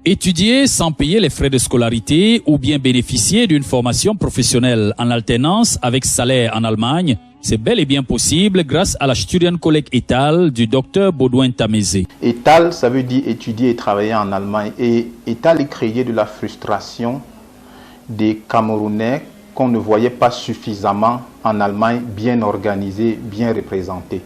Étudier sans payer les frais de scolarité ou bien bénéficier d'une formation professionnelle en alternance avec salaire en Allemagne, c'est bel et bien possible grâce à la Studienkolleg ETAL du Dr Baudouin Tamézé. ETAL, ça veut dire étudier et travailler en Allemagne. Et ETAL est créé de la frustration des Camerounais qu'on ne voyait pas suffisamment en Allemagne, bien organisés, bien représentés.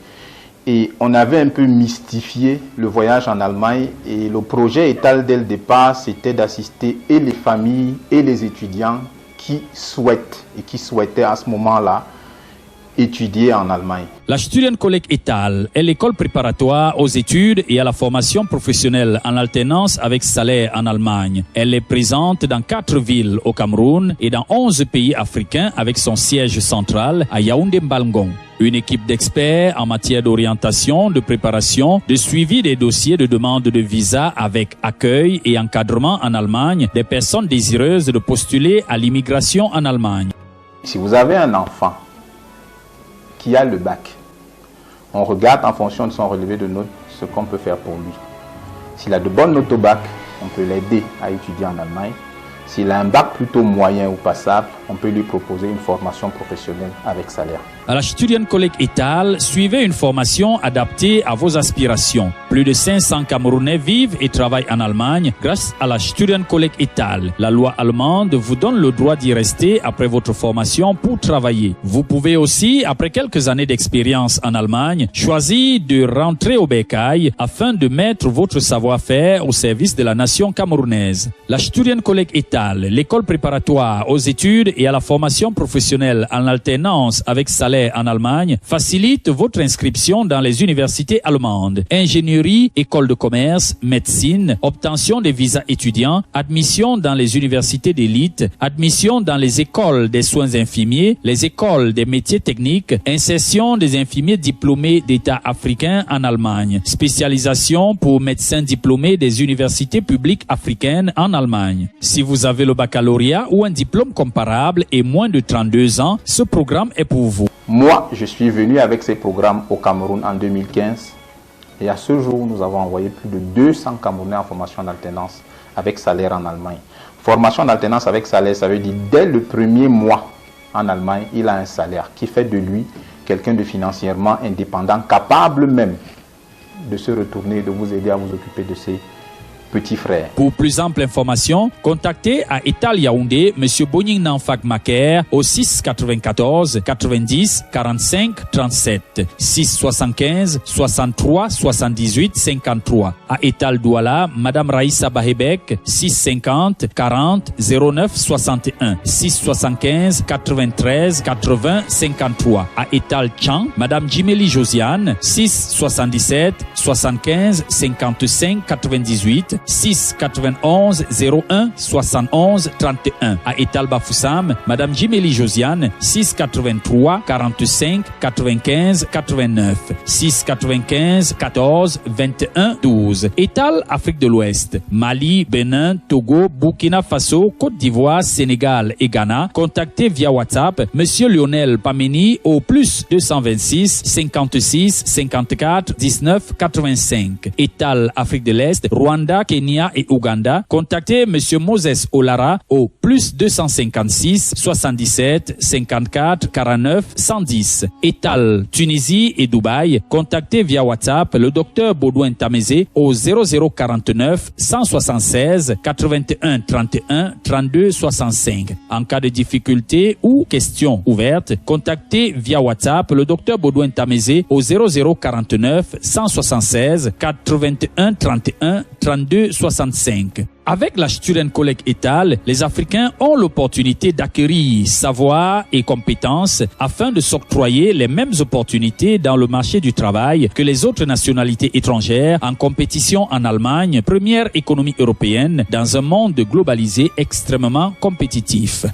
Et on avait un peu mystifié le voyage en Allemagne et le projet ETAL dès le départ, c'était d'assister et les familles et les étudiants qui souhaitent et qui souhaitaient à ce moment-là étudier en Allemagne. La Studienkolleg ETAL est l'école préparatoire aux études et à la formation professionnelle en alternance avec salaire en Allemagne. Elle est présente dans 4 villes au Cameroun et dans 11 pays africains avec son siège central à Yaoundé-Mbalngong. Une équipe d'experts en matière d'orientation, de préparation, de suivi des dossiers de demande de visa avec accueil et encadrement en Allemagne des personnes désireuses de postuler à l'immigration en Allemagne. Si vous avez un enfant qui a le bac, on regarde en fonction de son relevé de notes ce qu'on peut faire pour lui. S'il a de bonnes notes au bac, on peut l'aider à étudier en Allemagne. S'il a un bac plutôt moyen ou passable, on peut lui proposer une formation professionnelle avec salaire. À la Studienkolleg ETAL, suivez une formation adaptée à vos aspirations. Plus de 500 Camerounais vivent et travaillent en Allemagne grâce à la Studienkolleg ETAL. La loi allemande vous donne le droit d'y rester après votre formation pour travailler. Vous pouvez aussi, après quelques années d'expérience en Allemagne, choisir de rentrer au bercail afin de mettre votre savoir-faire au service de la nation camerounaise. La Studienkolleg ETAL, l'école préparatoire aux études et à la formation professionnelle en alternance avec salaire en Allemagne, facilite votre inscription dans les universités allemandes. Ingénierie, école de commerce, médecine, obtention des visas étudiants, admission dans les universités d'élite, admission dans les écoles des soins infirmiers, les écoles des métiers techniques, insertion des infirmiers diplômés d'État africains en Allemagne, spécialisation pour médecins diplômés des universités publiques africaines en Allemagne. Si vous avez le baccalauréat ou un diplôme comparable et moins de 32 ans, ce programme est pour vous. Moi, je suis venu avec ces programmes au Cameroun en 2015 et à ce jour, nous avons envoyé plus de 200 Camerounais en formation d'alternance avec salaire en Allemagne. Formation d'alternance avec salaire, ça veut dire dès le premier mois en Allemagne, il a un salaire qui fait de lui quelqu'un de financièrement indépendant, capable même de se retourner, de vous aider à vous occuper de ses petits frères. Pour plus ample information, contactez à ETAL Yaoundé M. Bonying Nanfak Maker au 6 94 90 45 37 6 75 63 78 53. À ETAL Douala, Madame Raïssa Bahebek 6 50 40 09 61 6 75 93 80 53. À ETAL Chang, Madame Jimeli Josiane 6 77 75 55 98 6 91 01 71 31. À Etal Bafoussam, Madame Jimeli Josiane 6 83 45 95 89 6 95 14 21 12. Etal Afrique de l'Ouest, Mali, Bénin, Togo, Burkina Faso, Côte d'Ivoire, Sénégal et Ghana. Contactez via WhatsApp Monsieur Lionel Pameni au plus 226 56 54 19 85. Etal Afrique de l'Est, Rwanda, Kenya et Ouganda. Contactez Monsieur Moses Olara au plus 256 77 54 49 110. Etal Tunisie et Dubaï. Contactez via WhatsApp le Dr Baudouin Tamézé au 0049 176 81 31 32 65. En cas de difficulté ou questions ouvertes, contactez via WhatsApp le Dr Baudouin Tamézé au 0049 176 81 31 32 65. Avec la Studienkolleg ETAL, les Africains ont l'opportunité d'acquérir savoir et compétences afin de s'octroyer les mêmes opportunités dans le marché du travail que les autres nationalités étrangères en compétition en Allemagne, première économie européenne, dans un monde globalisé extrêmement compétitif.